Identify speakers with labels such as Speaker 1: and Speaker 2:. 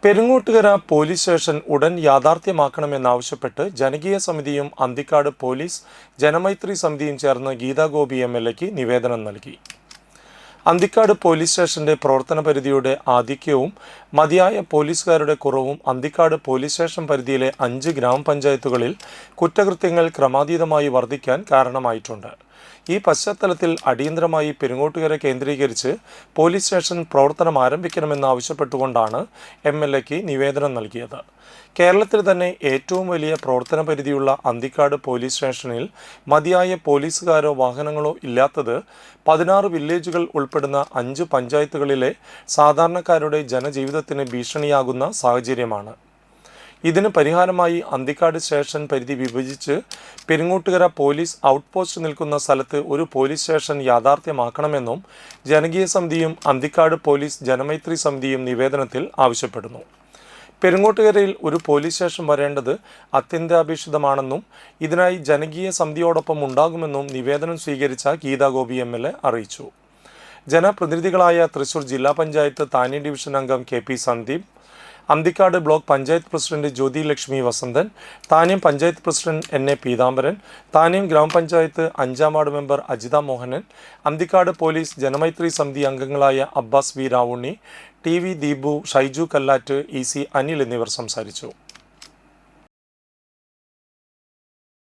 Speaker 1: Perungottukara police station ഉടൻ യാഥാർത്ഥ്യമാക്കണമെന്നാവശ്യപ്പെട്ട് ജനകീയ സമിതിയും അന്തിക്കാട് പോലീസ് ജനമൈത്രി സമിതിയും ചേർന്ന് ഗീതാഗോപി MLAക്ക് നിവേദനം നൽകി. അന്തിക്കാട് പോലീസ് സ്റ്റേഷന്റെ പ്രവർത്തന പരിധിയുടെ ആധിക്യവും മതിയായ പോലീസുകാരുടെ കുറവും അന്തിക്കാട് പോലീസ് സ്റ്റേഷൻ പരിധിയിലെ 5 ഗ്രാമപഞ്ചായത്തുകളിൽ കുറ്റകൃത്യങ്ങൾ ക്രമാതീതമായി വർദ്ധിക്കാൻ കാരണമായിട്ടുണ്ട്. ഈ പശ്ചാത്തലത്തിൽ അടിയന്തരമായി പെരുങ്ങോട്ടുകര കേന്ദ്രീകരിച്ച് പോലീസ് സ്റ്റേഷൻ പ്രവർത്തനം ആരംഭിക്കണമെന്നാവശ്യപ്പെട്ടുകൊണ്ടാണ് MLAക്ക് നിവേദനം നൽകിയത്. കേരളത്തിൽ തന്നെ ഏറ്റവും വലിയ പ്രവർത്തന പരിധിയുള്ള അന്തിക്കാട് പോലീസ് സ്റ്റേഷനിൽ മതിയായ പോലീസുകാരോ വാഹനങ്ങളോ ഇല്ലാത്തത് 16 വില്ലേജുകൾ ഉൾപ്പെടുന്ന 5 പഞ്ചായത്തുകളിലെ സാധാരണക്കാരുടെ ജനജീവിതത്തിന് ഭീഷണിയാകുന്ന സാഹചര്യമാണ്. ഇതിന് പരിഹാരമായി അന്തിക്കാട് സ്റ്റേഷൻ പരിധി വിഭജിച്ച് പെരുങ്ങോട്ടുകര പോലീസ് ഔട്ട് പോസ്റ്റ് നിൽക്കുന്ന സ്ഥലത്ത് ഒരു പോലീസ് സ്റ്റേഷൻ യാഥാർത്ഥ്യമാക്കണമെന്നും ജനകീയ സമിതിയും അന്തിക്കാട് പോലീസ് ജനമൈത്രി സമിതിയും നിവേദനത്തിൽ ആവശ്യപ്പെടുന്നു. പെരുങ്ങോട്ടുകരയിൽ ഒരു പോലീസ് സ്റ്റേഷൻ വരേണ്ടത് അത്യന്താപേക്ഷിതമാണെന്നും ഇതിനായി ജനകീയ സമിതിയോടൊപ്പം ഉണ്ടാകുമെന്നും നിവേദനം സ്വീകരിച്ച ഗീതാഗോപി MLA അറിയിച്ചു. ജനപ്രതിനിധികളായ തൃശൂർ ജില്ലാ പഞ്ചായത്ത് താന്നി ഡിവിഷൻ അംഗം KP Sandeep, Anthikad block panchayat president Jyothi Lakshmi Vasanthan, Thanyam panchayat president NA Peethambaran, Thanyam ഗ്രാമപഞ്ചായത്ത് 5ാം ward member Ajitha Mohanan, Anthikad police Janamaithri സമിതി അംഗങ്ങളായ Abbas V Ravunni, TV Deepu, Shaiju Kallatt, EC Anil എന്നിവർ സംസാരിച്ചു.